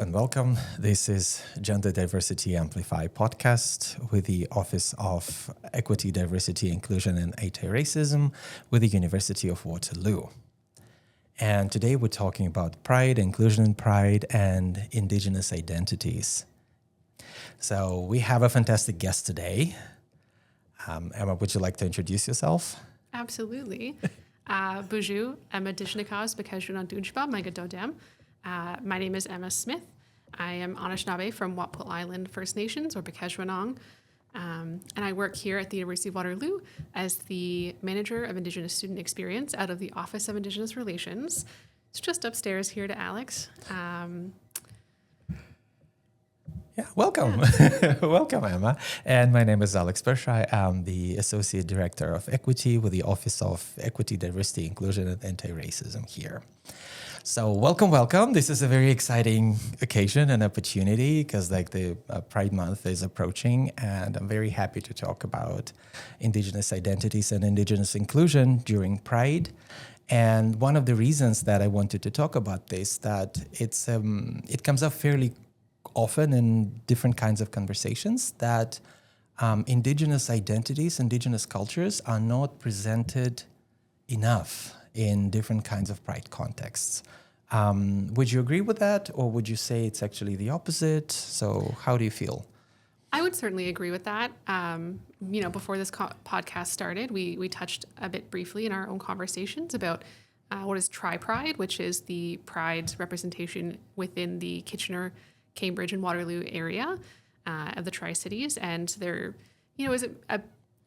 and welcome. This is Gender Diversity Amplify podcast with the Office of Equity, Diversity, Inclusion and Anti-Racism with the University of Waterloo. And today we're talking about pride, inclusion in pride, and Indigenous identities. So we have a fantastic guest today. Emma, would you like to introduce yourself? Absolutely. Bonjour, Emma Dishnikaus, Bekeshwanan Dunjba, Megadodem. My name is Emma Smith. I am Anishinaabe from Wapil Island First Nations, or Bekeshwanang, and I work here at the University of Waterloo as the Manager of Indigenous Student Experience out of the Office of Indigenous Relations. It's just upstairs here to Alex. Welcome. Welcome, Emma. And my name is Alex Pershai. I'm the Associate Director of Equity with the Office of Equity, Diversity, Inclusion and Anti-Racism here. So welcome. This is a very exciting occasion and opportunity because the Pride Month is approaching, and I'm very happy to talk about Indigenous identities and Indigenous inclusion during Pride. And one of the reasons that I wanted to talk about this, that it comes up fairly often in different kinds of conversations, that Indigenous identities, Indigenous cultures are not presented enough in different kinds of Pride contexts. Would you agree with that, or would you say it's actually the opposite? So how do you feel? I would certainly agree with that. Before this podcast started, we touched a bit briefly in our own conversations about what is Tri-Pride, which is the Pride representation within the Kitchener, Cambridge, and Waterloo area of the Tri-Cities. And there, is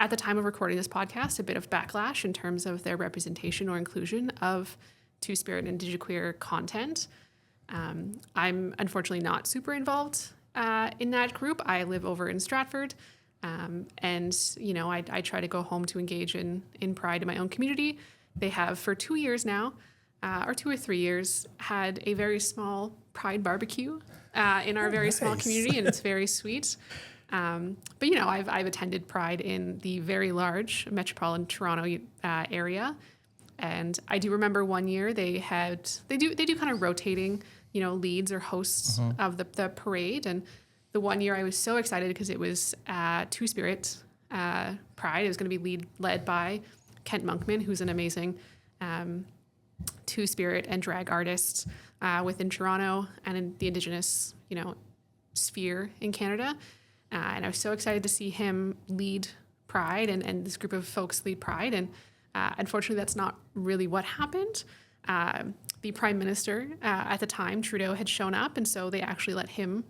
at the time of recording this podcast, a bit of backlash in terms of their representation or inclusion of Two-Spirit and IndigiQueer content. I'm unfortunately not super involved in that group. I live over in Stratford, and I try to go home to engage in Pride in my own community. They have for 2 years now, or 2 or 3 years, had a very small Pride barbecue in our very small community, and it's very sweet. But I've attended Pride in the very large metropolitan Toronto area, and I do remember one year they do kind of rotating leads or hosts of the parade, and the one year I was so excited because it was Two-Spirit Pride. It was going to be led by Kent Monkman, who's an amazing Two-Spirit and drag artist within Toronto and in the Indigenous sphere in Canada. And I was so excited to see him lead Pride and this group of folks lead Pride. And unfortunately, that's not really what happened. The Prime Minister at the time, Trudeau, had shown up, and so they actually let him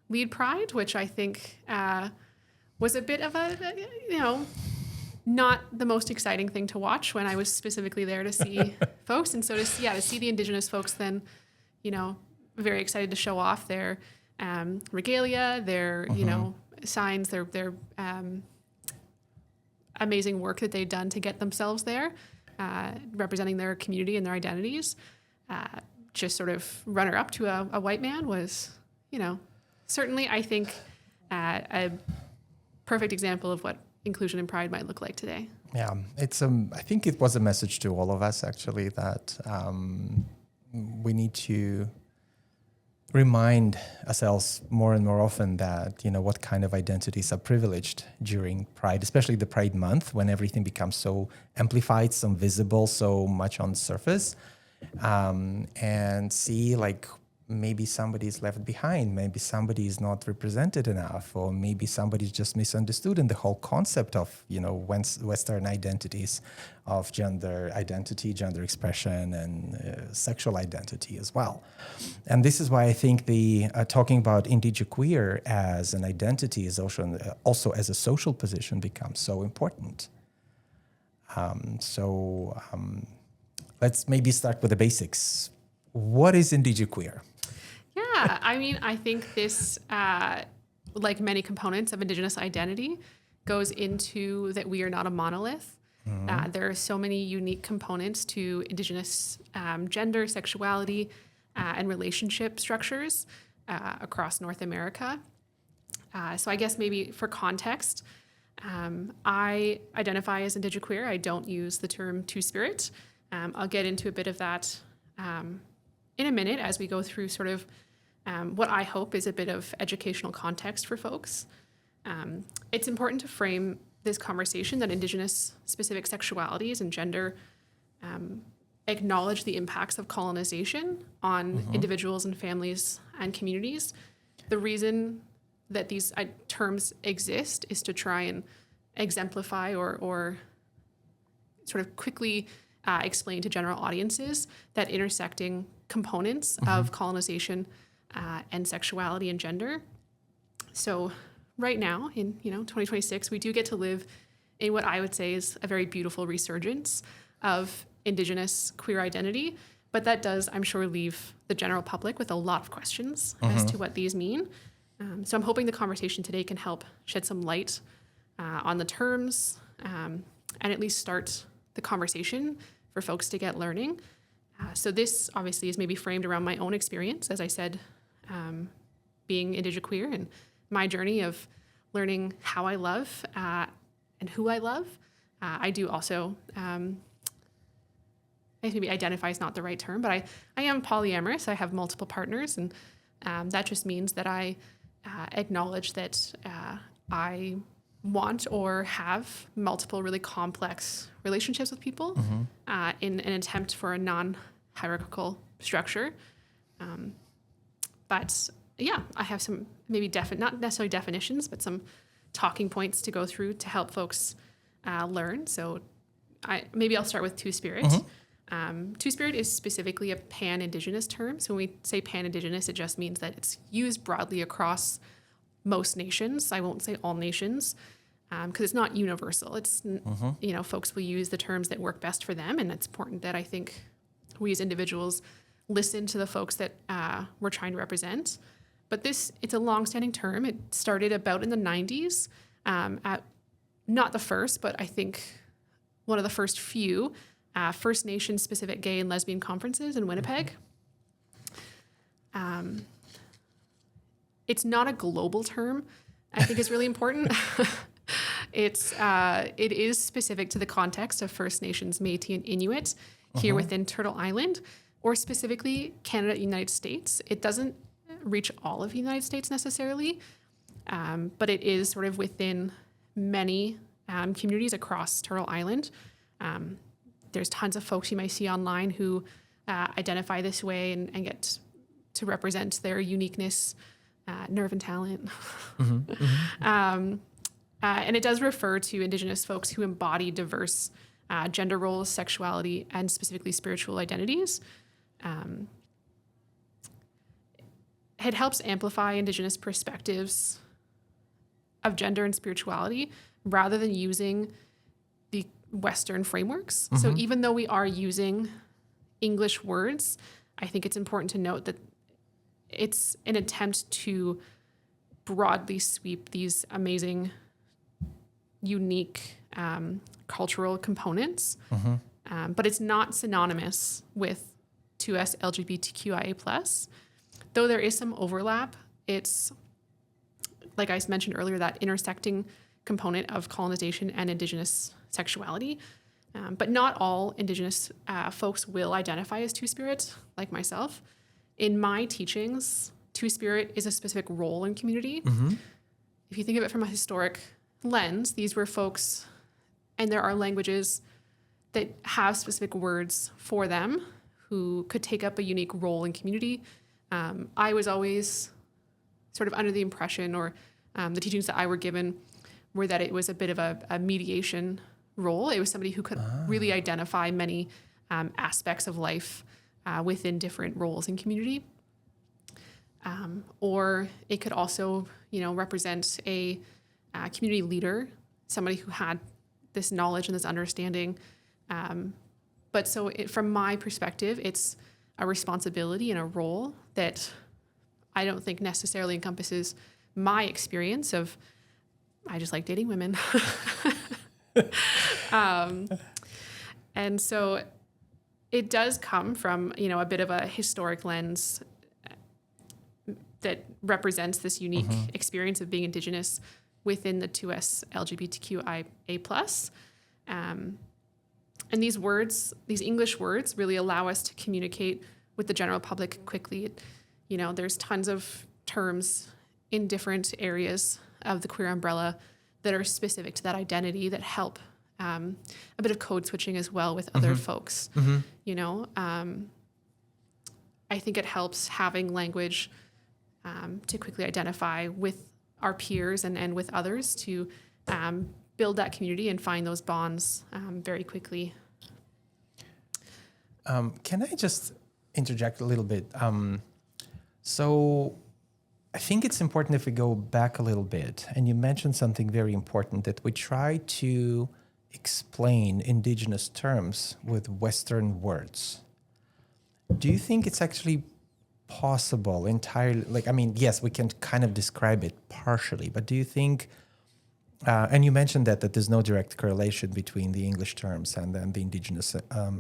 lead Pride, which I think was a bit of not the most exciting thing to watch when I was specifically there to see folks. And so to see the Indigenous folks then, very excited to show off their regalia, their, signs, their amazing work that they've done to get themselves there, representing their community and their identities. Just sort of runner up to a white man was, certainly I think a perfect example of what inclusion and pride might look like today. Yeah, it's I think it was a message to all of us actually that we need to remind ourselves more and more often that, what kind of identities are privileged during Pride, especially the Pride Month, when everything becomes so amplified, so visible, so much on the surface, and see maybe somebody's left behind, maybe somebody is not represented enough, or maybe somebody's just misunderstood in the whole concept of, Western identities of gender identity, gender expression, and sexual identity as well. And this is why I think the talking about IndigiQueer as an identity is also as a social position becomes so important. Let's maybe start with the basics. What is IndigiQueer? Yeah, I think this, like many components of Indigenous identity, goes into that we are not a monolith. There are so many unique components to Indigenous gender, sexuality, and relationship structures across North America. So I guess maybe for context, I identify as IndigiQueer. I don't use the term Two-Spirit. I'll get into a bit of that in a minute as we go through sort of what I hope is a bit of educational context for folks. It's important to frame this conversation that Indigenous specific sexualities and gender acknowledge the impacts of colonization on individuals and families and communities. The reason that these terms exist is to try and exemplify or sort of quickly explain to general audiences that intersecting components of colonization and sexuality and gender. So right now in 2026, we do get to live in what I would say is a very beautiful resurgence of Indigenous queer identity, but that does, I'm sure, leave the general public with a lot of questions as to what these mean. So I'm hoping the conversation today can help shed some light on the terms and at least start the conversation for folks to get learning. So this obviously is maybe framed around my own experience, as I said, being IndigiQueer and my journey of learning how I love and who I love. I do also, maybe identify is not the right term, but I am polyamorous. I have multiple partners, and that just means that I acknowledge that I want or have multiple really complex relationships with people in an attempt for a non-hierarchical structure. But yeah, I have some maybe not necessarily definitions, but some talking points to go through to help folks learn. So I'll start with Two-Spirit. Two-Spirit is specifically a pan-Indigenous term. So when we say pan-Indigenous, it just means that it's used broadly across most nations. I won't say all nations because it's not universal. It's, folks will use the terms that work best for them. And it's important that I think we as individuals listen to the folks that we're trying to represent. But it's a long-standing term. It started about in the 90s at not the first, but I think one of the first few First Nations specific gay and lesbian conferences in Winnipeg. It's not a global term. I think is really important. It is specific to the context of First Nations, Métis, and Inuit here within Turtle Island, or specifically Canada, United States. It doesn't reach all of the United States necessarily, but it is sort of within many communities across Turtle Island. There's tons of folks you might see online who identify this way and get to represent their uniqueness, nerve and talent. And it does refer to Indigenous folks who embody diverse gender roles, sexuality, and specifically spiritual identities. It helps amplify Indigenous perspectives of gender and spirituality rather than using the Western frameworks. So even though we are using English words, I think it's important to note that it's an attempt to broadly sweep these amazing, unique cultural components, but it's not synonymous with 2S LGBTQIA+. Though there is some overlap, it's, like I mentioned earlier, that intersecting component of colonization and Indigenous sexuality. But not all Indigenous folks will identify as Two-Spirit, like myself. In my teachings, Two-Spirit is a specific role in community. If you think of it from a historic lens, these were folks, and there are languages that have specific words for them who could take up a unique role in community. I was always sort of under the impression, or the teachings that I were given were that it was a bit of a mediation role. It was somebody who could really identify many aspects of life within different roles in community. Or it could also, represent a community leader, somebody who had this knowledge and this understanding. But so from my perspective, it's a responsibility and a role that I don't think necessarily encompasses my experience of, I just like dating women. And so it does come from, a bit of a historic lens that represents this unique experience of being Indigenous within the 2S LGBTQIA+. And these words, these English words, really allow us to communicate with the general public quickly. there's tons of terms in different areas of the queer umbrella that are specific to that identity that help a bit of code switching as well with other folks. I think it helps having language to quickly identify with our peers and with others to build that community and find those bonds very quickly. Can I just interject a little bit? So I think it's important if we go back a little bit, and you mentioned something very important, that we try to explain Indigenous terms with Western words. Do you think it's actually possible entirely? Yes, we can kind of describe it partially, but do you think, and you mentioned that there's no direct correlation between the English terms and then the Indigenous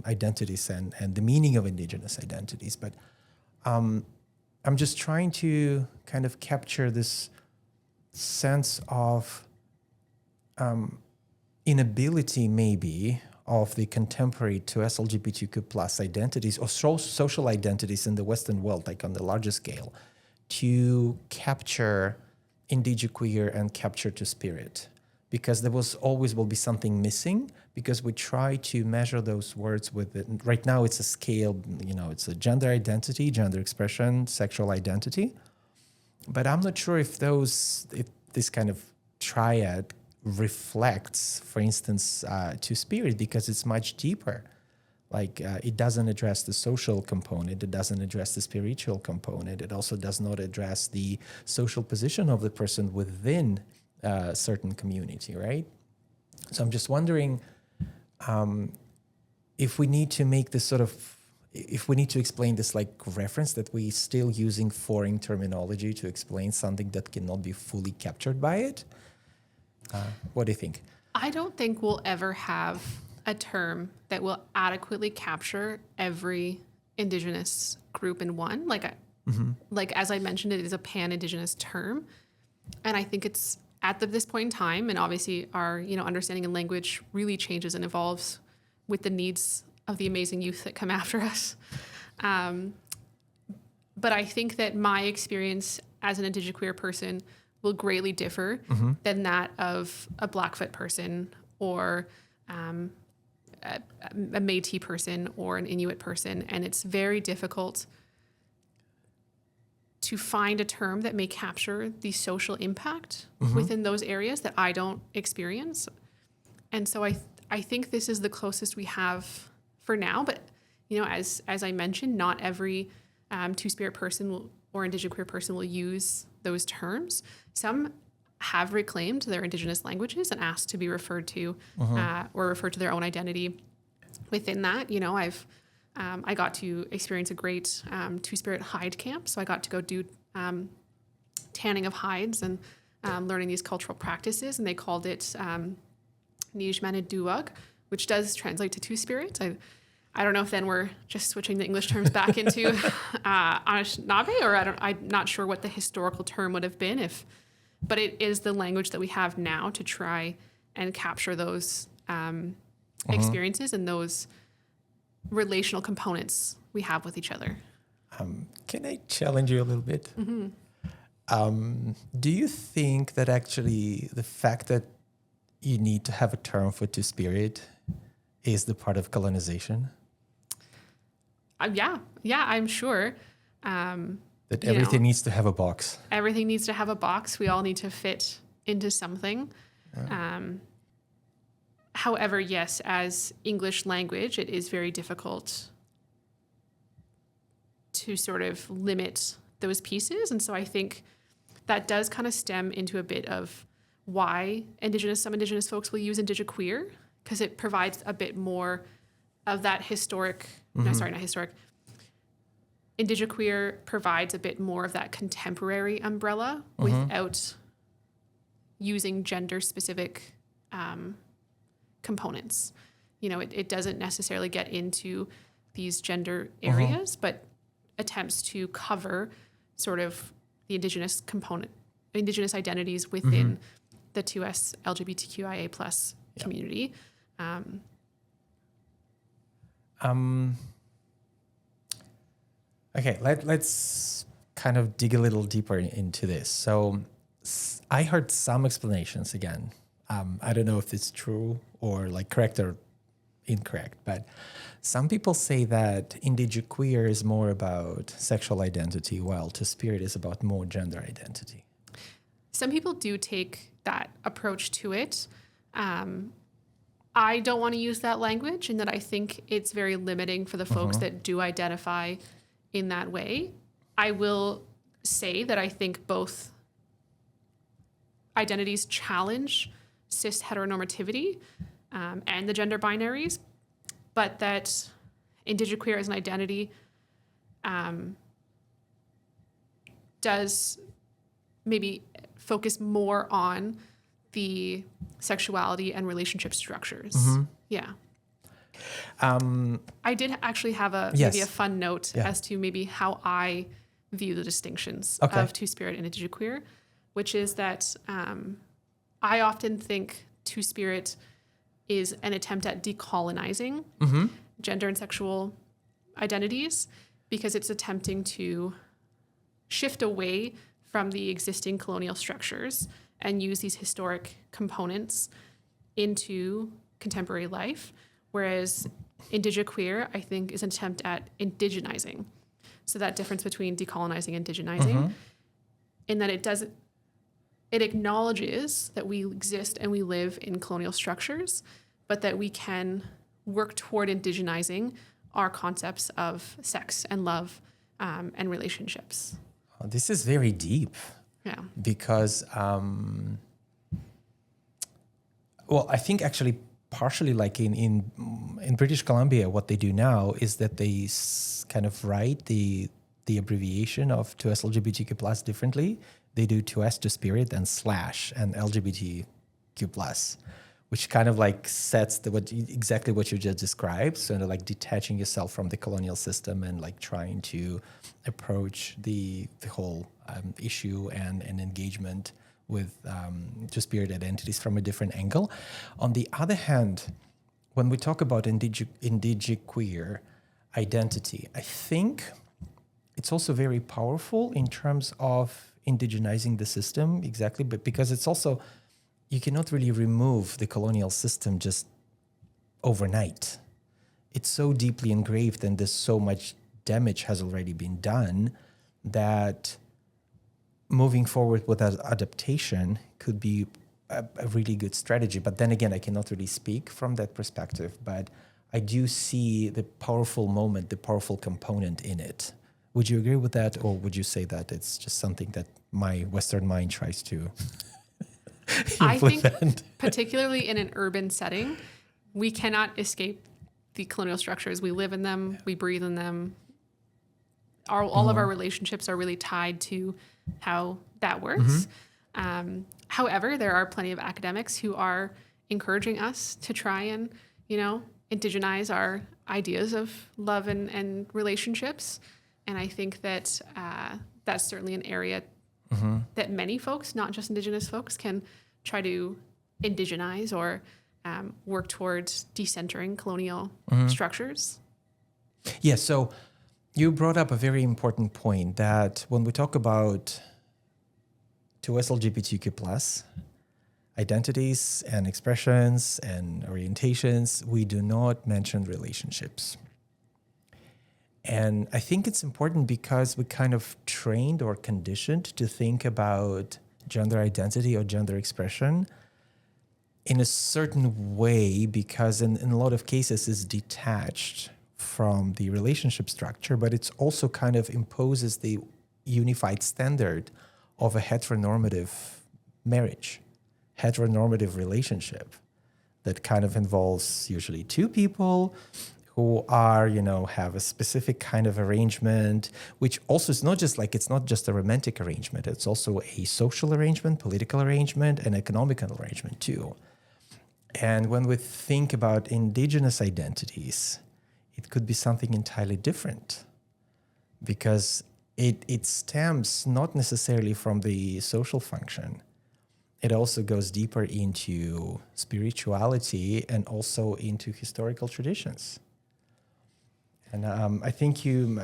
identities and the meaning of Indigenous identities, but I'm just trying to kind of capture this sense of inability maybe of the contemporary 2S LGBTQ plus identities or social identities in the Western world, like on the larger scale, to capture IndigiQueer and capture Two-Spirit. Because there will be something missing, because we try to measure those words with it. Right now it's a scale, it's a gender identity, gender expression, sexual identity. But I'm not sure if this kind of triad reflects, for instance, Two-Spirit, because it's much deeper. It doesn't address the social component. It doesn't address the spiritual component. It also does not address the social position of the person within a certain community, right? So I'm just wondering if we need to make this if we need to explain this reference that we still using foreign terminology to explain something that cannot be fully captured by it. What do you think? I don't think we'll ever have a term that will adequately capture every Indigenous group in one. As I mentioned, it is a pan-Indigenous term. And I think it's at this point in time, and obviously our understanding of language really changes and evolves with the needs of the amazing youth that come after us. But I think that my experience as an IndigiQueer person will greatly differ than that of a Blackfoot person or a Métis person or an Inuit person. And it's very difficult to find a term that may capture the social impact within those areas that I don't experience. And so I think this is the closest we have for now. But, as I mentioned, not every Two-Spirit person or IndigiQueer person will use those terms. Some have reclaimed their Indigenous languages and asked to be referred to or referred to their own identity within that. I got to experience a great Two-Spirit hide camp. So I got to go do tanning of hides and learning these cultural practices. And they called it Nijmane Duwag, which does translate to Two-Spirit. I don't know if then we're just switching the English terms back into Anishinaabe, or I'm not sure what the historical term would have been but it is the language that we have now to try and capture those experiences and those relational components we have with each other. Can I challenge you a little bit? Do you think that actually the fact that you need to have a term for Two-Spirit is the part of colonization? Yeah, I'm sure. That everything needs to have a box. Everything needs to have a box. We all need to fit into something. However, yes, as English language, it is very difficult to sort of limit those pieces. And so I think that does kind of stem into a bit of why some Indigenous folks will use IndigiQueer, because it provides a bit more of that IndigiQueer provides a bit more of that contemporary umbrella without using gender-specific components. It doesn't necessarily get into these gender areas, but attempts to cover sort of the Indigenous identities within the 2S LGBTQIA plus community. Okay, let's kind of dig a little deeper into this. So I heard some explanations again. I don't know if it's true or like correct or incorrect, but some people say that IndigiQueer is more about sexual identity, while Two-Spirit is about more gender identity. Some people do take that approach to it. I don't want to use that language, in that I think it's very limiting for the folks that do identify in that way. I will say that I think both identities challenge cis-heteronormativity and the gender binaries, but that IndigiQueer as an identity does maybe focus more on the sexuality and relationship structures. Yeah. I did actually have maybe a fun note as to maybe how I view the distinctions of Two-Spirit and IndigiQueer, which is that I often think Two-Spirit is an attempt at decolonizing gender and sexual identities, because it's attempting to shift away from the existing colonial structures and use these historic components into contemporary life, whereas IndigiQueer, I think, is an attempt at indigenizing. So that difference between decolonizing and indigenizing, in that it acknowledges that we exist and we live in colonial structures, but that we can work toward indigenizing our concepts of sex and love and relationships. This is very deep. Yeah. Because, I think actually partially like in British Columbia, what they do now is that they kind of write the abbreviation of 2S LGBTQ plus differently. They do 2S Two-Spirit and / and LGBTQ plus, which kind of like sets exactly what you just described. So like detaching yourself from the colonial system and like trying to approach the whole issue and engagement with Two-Spirit identities from a different angle. On the other hand, when we talk about IndigiQueer identity, I think it's also very powerful in terms of indigenizing the system, exactly, but because it's also, you cannot really remove the colonial system just overnight. It's so deeply engraved and there's so much damage has already been done that moving forward with that adaptation could be a really good strategy. But then again, I cannot really speak from that perspective, but I do see the powerful moment, the powerful component in it. Would you agree with that? Or would you say that it's just something that my Western mind tries to I think particularly in an urban setting, we cannot escape the colonial structures. We live in them, we breathe in them. All of our relationships are really tied to how that works. However, there are plenty of academics who are encouraging us to try and, indigenize our ideas of love and relationships. And I think that that's certainly an area that many folks, not just Indigenous folks, can try to indigenize or work towards decentering colonial structures. Yeah, so you brought up a very important point that when we talk about 2S LGBTQ plus identities and expressions and orientations, we do not mention relationships. And I think it's important because we kind of trained or conditioned to think about gender identity or gender expression in a certain way, because in a lot of cases it's detached from the relationship structure, but it's also kind of imposes the unified standard of a heteronormative marriage, heteronormative relationship that kind of involves usually two people who are, have a specific kind of arrangement, which also is not just like, it's not just a romantic arrangement. It's also a social arrangement, political arrangement, and economical arrangement too. And when we think about Indigenous identities, it could be something entirely different, because it stems not necessarily from the social function. It also goes deeper into spirituality and also into historical traditions. And I think you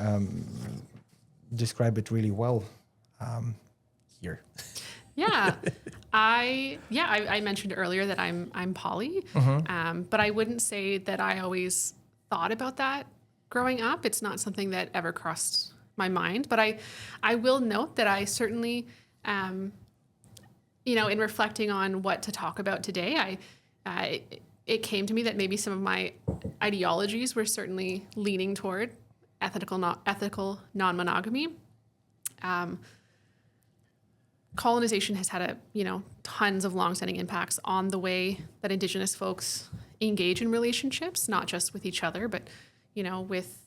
describe it really well here. Yeah, I mentioned earlier that I'm poly, but I wouldn't say that I always thought about that growing up. It's not something that ever crossed my mind, but I will note that I certainly, in reflecting on what to talk about today, it came to me that maybe some of my ideologies were certainly leaning toward ethical non-monogamy. Colonization has had tons of longstanding impacts on the way that Indigenous folks engage in relationships, not just with each other, but with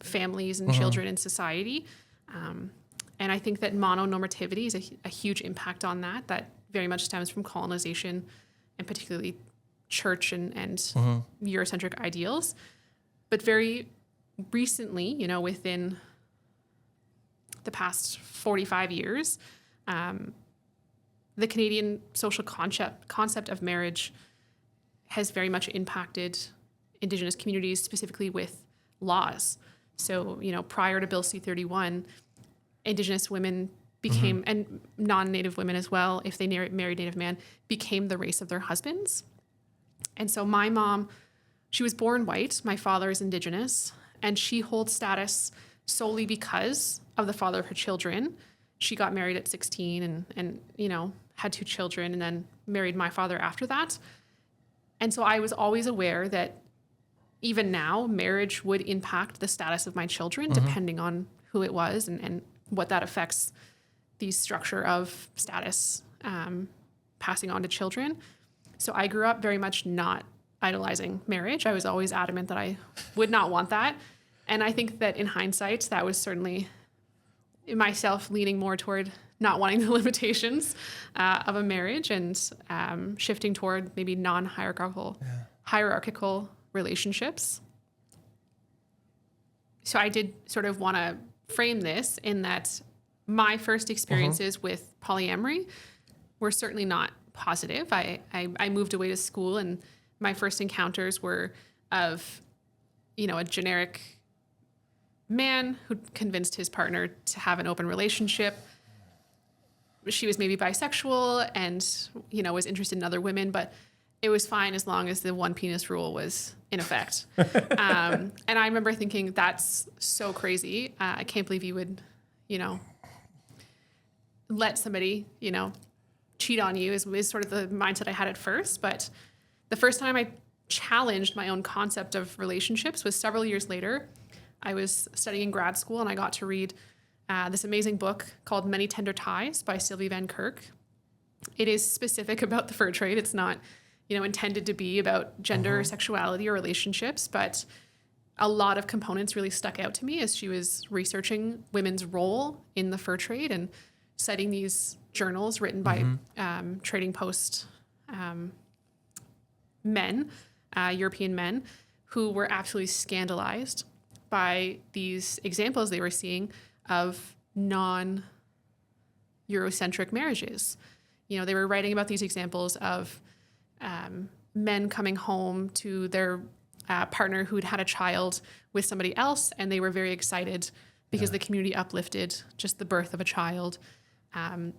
families and children in society. And I think that mononormativity is a huge impact on that very much stems from colonization, and particularly church and Eurocentric ideals. But very recently, within the past 45 years, the Canadian social concept of marriage has very much impacted Indigenous communities, specifically with laws. So, prior to Bill C-31, Indigenous women became, and non-Native women as well, if they married Native man, became the race of their husbands. And so my mom, she was born white. My father is Indigenous, and she holds status solely because of the father of her children. She got married at 16 and had 2 children, and then married my father after that. And so I was always aware that even now, marriage would impact the status of my children, depending on who it was and what that affects the structure of status passing on to children. So I grew up very much not idolizing marriage. I was always adamant that I would not want that. And I think that in hindsight, that was certainly myself leaning more toward not wanting the limitations of a marriage, and shifting toward maybe hierarchical relationships. So I did sort of want to frame this in that my first experiences with polyamory were certainly not positive. I moved away to school, and my first encounters were of, a generic man who convinced his partner to have an open relationship. She was maybe bisexual and, was interested in other women, but it was fine as long as the one penis rule was in effect. And I remember thinking, that's so crazy. I can't believe you would, let somebody, cheat on you is sort of the mindset I had at first. But the first time I challenged my own concept of relationships was several years later. I was studying grad school, and I got to read this amazing book called Many Tender Ties by Sylvie Van Kirk. It is specific about the fur trade. It's not, intended to be about gender, sexuality, or relationships, but a lot of components really stuck out to me as she was researching women's role in the fur trade and citing these journals written by trading post men, European men, who were absolutely scandalized by these examples they were seeing of non-Eurocentric marriages. They were writing about these examples of men coming home to their partner who'd had a child with somebody else, and they were very excited because the community uplifted just the birth of a child.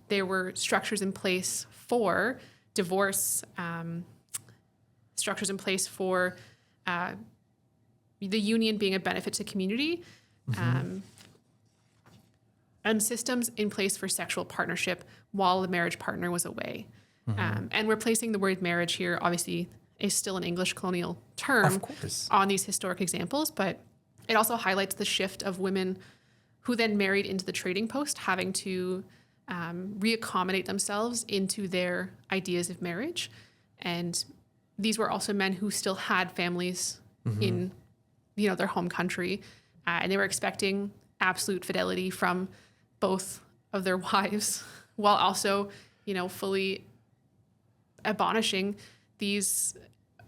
There were structures in place for divorce, structures in place for the union being a benefit to community, and systems in place for sexual partnership while the marriage partner was away. And replacing the word marriage here obviously is still an English colonial term on these historic examples, but it also highlights the shift of women who then married into the trading post having to reaccommodate themselves into their ideas of marriage. And these were also men who still had families in their home country, and they were expecting absolute fidelity from both of their wives, while also fully abolishing these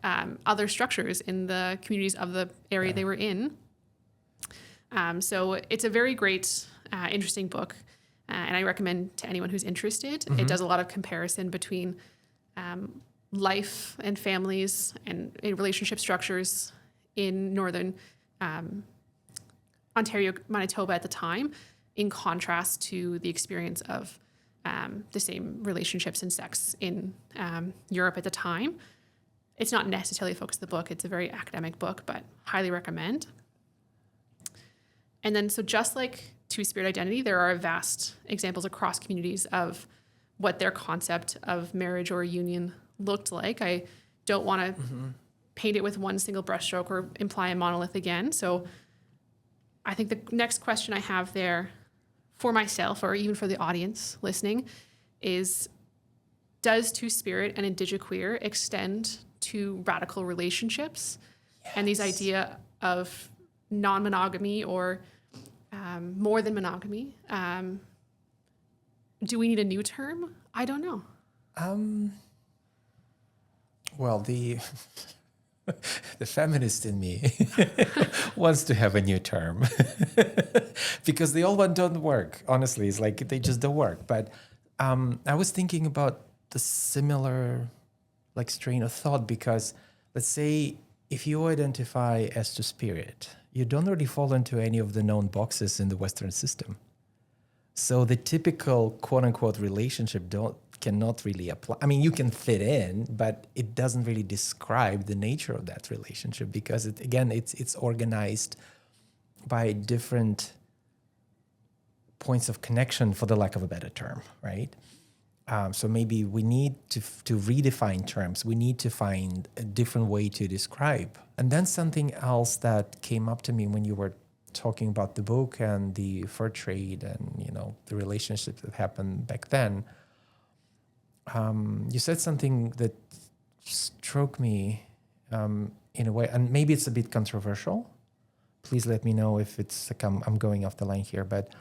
other structures in the communities of the area they were in. So it's a very great, interesting book, and I recommend to anyone who's interested. It does a lot of comparison between life and families and relationship structures in northern Ontario, Manitoba at the time, in contrast to the experience of the same relationships and sex in Europe at the time. It's not necessarily a focus of the book. It's a very academic book, but highly recommend. And then, so just like Two-Spirit identity, there are vast examples across communities of what their concept of marriage or union looked like. I don't want to paint it with one single brushstroke or imply a monolith again. So I think the next question I have there for myself, or even for the audience listening, is, does Two-Spirit and IndigiQueer extend to radical relationships? Yes. And these idea of non-monogamy or more than monogamy? Do we need a new term? I don't know. Well, the feminist in me wants to have a new term because the old one don't work. Honestly, it's like they just don't work. But I was thinking about the similar strain of thought, because let's say if you identify as Two-Spirit, you don't really fall into any of the known boxes in the Western system. So the typical quote unquote relationship cannot really apply. I mean, you can fit in, but it doesn't really describe the nature of that relationship, because it's organized by different points of connection, for the lack of a better term, right? So maybe we need to redefine terms. We need to find a different way to describe. And then something else that came up to me when you were talking about the book and the fur trade and the relationships that happened back then. You said something that struck me in a way, and maybe it's a bit controversial. Please let me know if it's like I'm going off the line here, but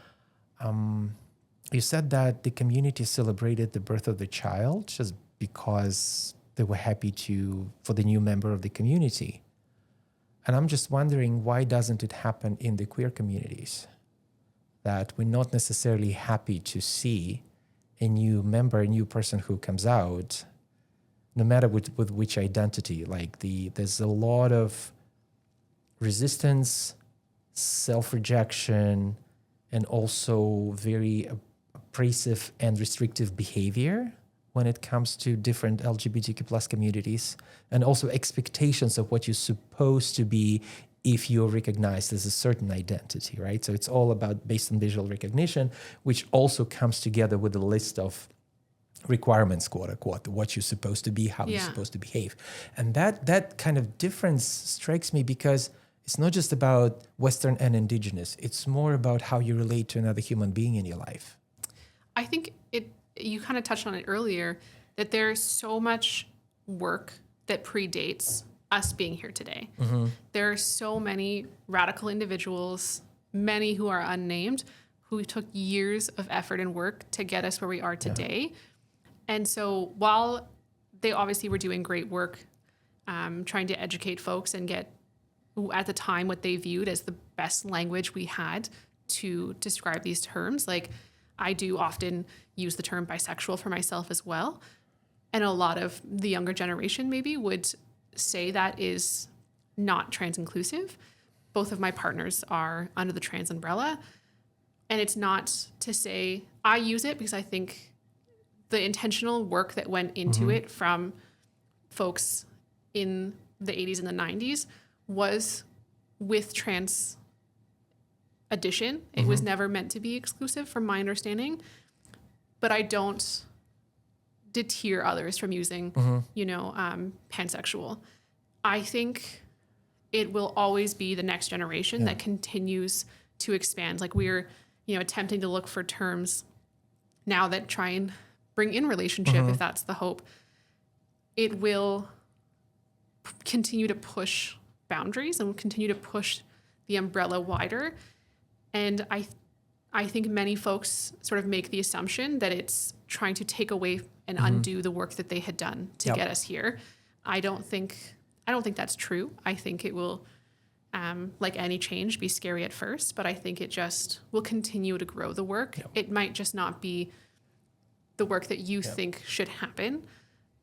you said that the community celebrated the birth of the child just because they were happy for the new member of the community. And I'm just wondering, why doesn't it happen in the queer communities? That we're not necessarily happy to see a new member, a new person who comes out, no matter with which identity. There's a lot of resistance, self-rejection, and also very oppressive and restrictive behavior when it comes to different LGBTQ plus communities, and also expectations of what you're supposed to be if you're recognized as a certain identity, right? So it's all about based on visual recognition, which also comes together with a list of requirements, quote unquote, what you're supposed to be, how you're supposed to behave. And that kind of difference strikes me, because it's not just about Western and Indigenous. It's more about how you relate to another human being in your life. I think you kind of touched on it earlier, that there's so much work that predates us being here today. Mm-hmm. There are so many radical individuals, many who are unnamed, who took years of effort and work to get us where we are today. Yeah. And so while they obviously were doing great work, trying to educate folks and get, at the time, what they viewed as the best language we had to describe these terms, I do often use the term bisexual for myself as well. And a lot of the younger generation maybe would say that is not trans inclusive. Both of my partners are under the trans umbrella. And it's not to say I use it, because I think the intentional work that went into it from folks in the 80s and the 90s was with trans addition. It was never meant to be exclusive, from my understanding. But I don't deter others from using, pansexual. I think it will always be the next generation that continues to expand. We're, attempting to look for terms now that try and bring in relationship, if that's the hope. It will continue to push boundaries and will continue to push the umbrella wider. And I think many folks sort of make the assumption that it's trying to take away and undo the work that they had done to get us here. I don't think that's true. I think it will, like any change, be scary at first, but I think it just will continue to grow the work. Yep. It might just not be the work that you think should happen,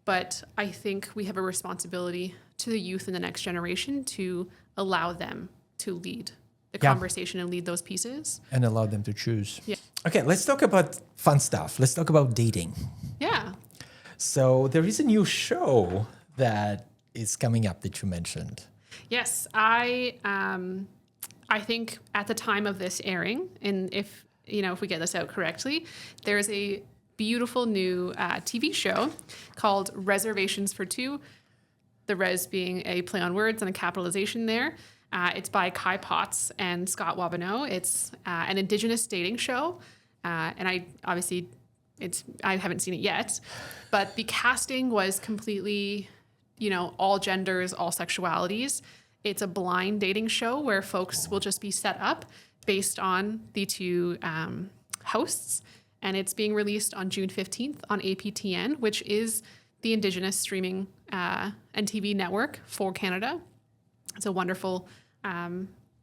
but I think we have a responsibility to the youth in the next generation to allow them to lead the Yeah. conversation and lead those pieces. And allow them to choose. Yeah. Okay, let's talk about fun stuff. Let's talk about dating. Yeah. So there is a new show that is coming up that you mentioned. Yes, I think at the time of this airing, and if we get this out correctly, there's a beautiful new TV show called Reservations for Two. The res being a play on words and a capitalization there. It's by Kai Potts and Scott Wabineau. It's an Indigenous dating show, and I haven't seen it yet, but the casting was completely, all genders, all sexualities. It's a blind dating show where folks will just be set up based on the two hosts, and it's being released on June 15th on APTN, which is the Indigenous streaming and TV network for Canada. It's a wonderful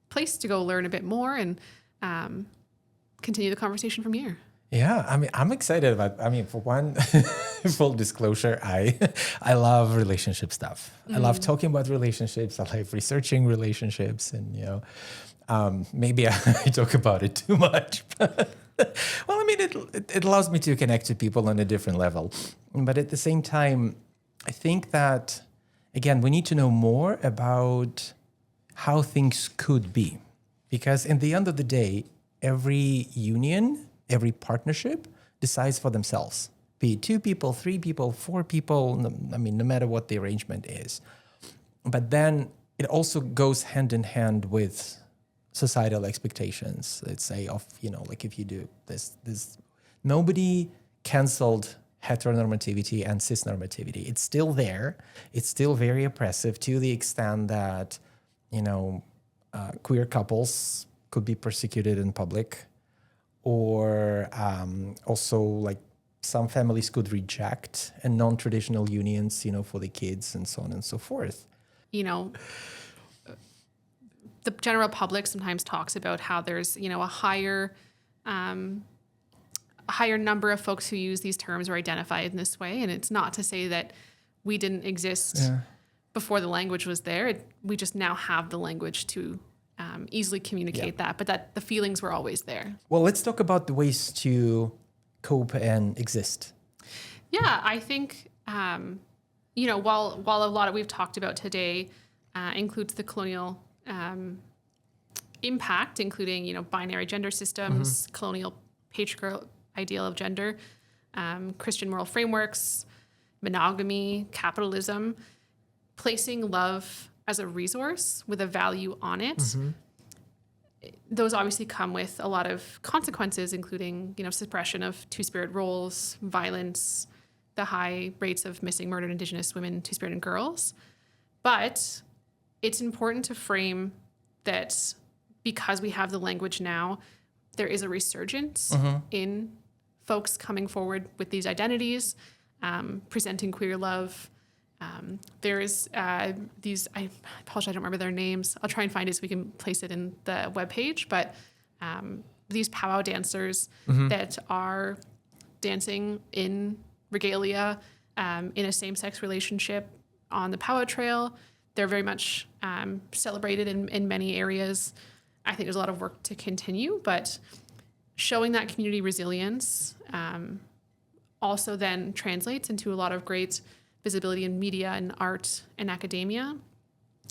place to go learn a bit more and continue the conversation from here. Yeah, I'm excited about. For one, full disclosure, I love relationship stuff. I love talking about relationships. I like researching relationships, and maybe I talk about it too much. But, well, it allows me to connect to people on a different level. But at the same time, I think that again we need to know more about how things could be, because in the end of the day, every union, every partnership decides for themselves, be it 2 people, 3 people, 4 people, no matter what the arrangement is. But then it also goes hand in hand with societal expectations, let's say, of, like if you do this, nobody canceled heteronormativity and cis-normativity. It's still there. It's still very oppressive to the extent that, queer couples could be persecuted in public, or also like some families could reject and non-traditional unions, for the kids and so on and so forth. The general public sometimes talks about how there's, a higher number of folks who use these terms or identify in this way. And it's not to say that we didn't exist before the language was there. We just now have the language to easily communicate that, but that the feelings were always there. Well, let's talk about the ways to cope and exist. Yeah, I think, while a lot of we've talked about today includes the colonial impact, including, binary gender systems, colonial patriarchal ideal of gender, Christian moral frameworks, monogamy, capitalism, placing love as a resource with a value on it. Those obviously come with a lot of consequences, including, suppression of Two-Spirit roles, violence, the high rates of missing murdered Indigenous women, Two-Spirit, and girls. But it's important to frame that because we have the language now, there is a resurgence in folks coming forward with these identities, presenting queer love. There's these, I apologize, I don't remember their names. I'll try and find it so we can place it in the webpage. But these powwow dancers that are dancing in regalia in a same-sex relationship on the powwow trail, they're very much celebrated in many areas. I think there's a lot of work to continue, but showing that community resilience also then translates into a lot of great visibility in media and art and academia.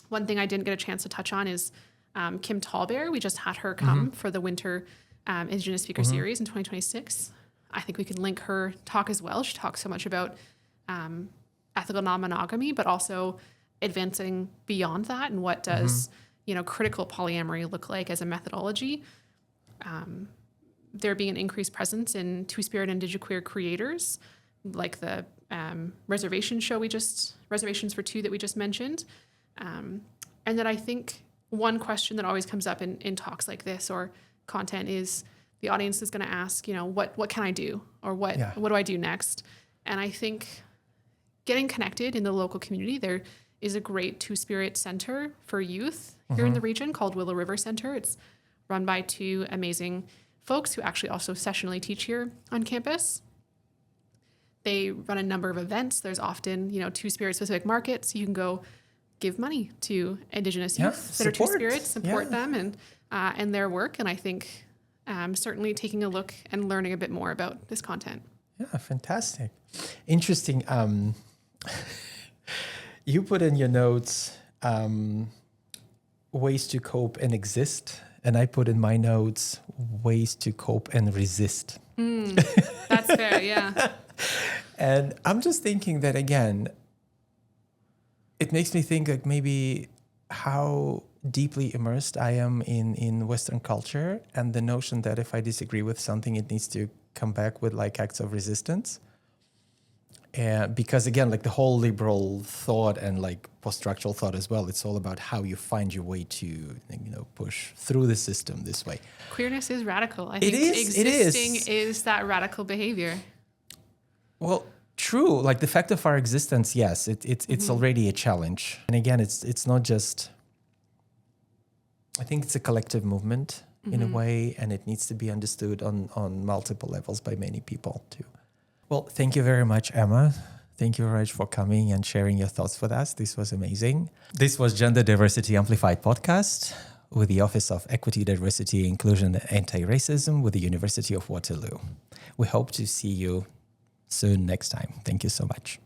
One thing I didn't get a chance to touch on is Kim Tallbear. We just had her come for the Winter Indigenous Speaker Series in 2026. I think we can link her talk as well. She talks so much about ethical non-monogamy, but also advancing beyond that and what does critical polyamory look like as a methodology. There being an increased presence in Two-Spirit and IndigiQueer creators, like the Reservations for Two that we just mentioned. And then I think one question that always comes up in talks like this or content is the audience is going to ask, what can I do? Or what do I do next? And I think getting connected in the local community, there is a great Two-Spirit center for youth here in the region called Willow River Center. It's run by 2 amazing folks who actually also sessionally teach here on campus. They run a number of events. There's often, Two-Spirit specific markets. You can go give money to Indigenous youth that are Two-Spirit, support them. And and their work. And I think certainly taking a look and learning a bit more about this content. Yeah, fantastic. Interesting. You put in your notes ways to cope and exist, and I put in my notes ways to cope and resist. That's fair, yeah. And I'm just thinking that, again, it makes me think like maybe how deeply immersed I am in Western culture, and the notion that if I disagree with something, it needs to come back with like acts of resistance. And because again, like the whole liberal thought and like post-structural thought as well, it's all about how you find your way to, push through the system this way. Queerness is radical. I think It existing is that radical behavior. Well, true. Like the fact of our existence, yes, it's already a challenge. And again, it's not just, I think it's a collective movement in a way, and it needs to be understood on multiple levels by many people too. Well, thank you very much, Emma. Thank you very much for coming and sharing your thoughts with us. This was amazing. This was Gender Diversity Amplified podcast with the Office of Equity, Diversity, Inclusion, and Anti-Racism with the University of Waterloo. We hope to see you soon next time. Thank you so much.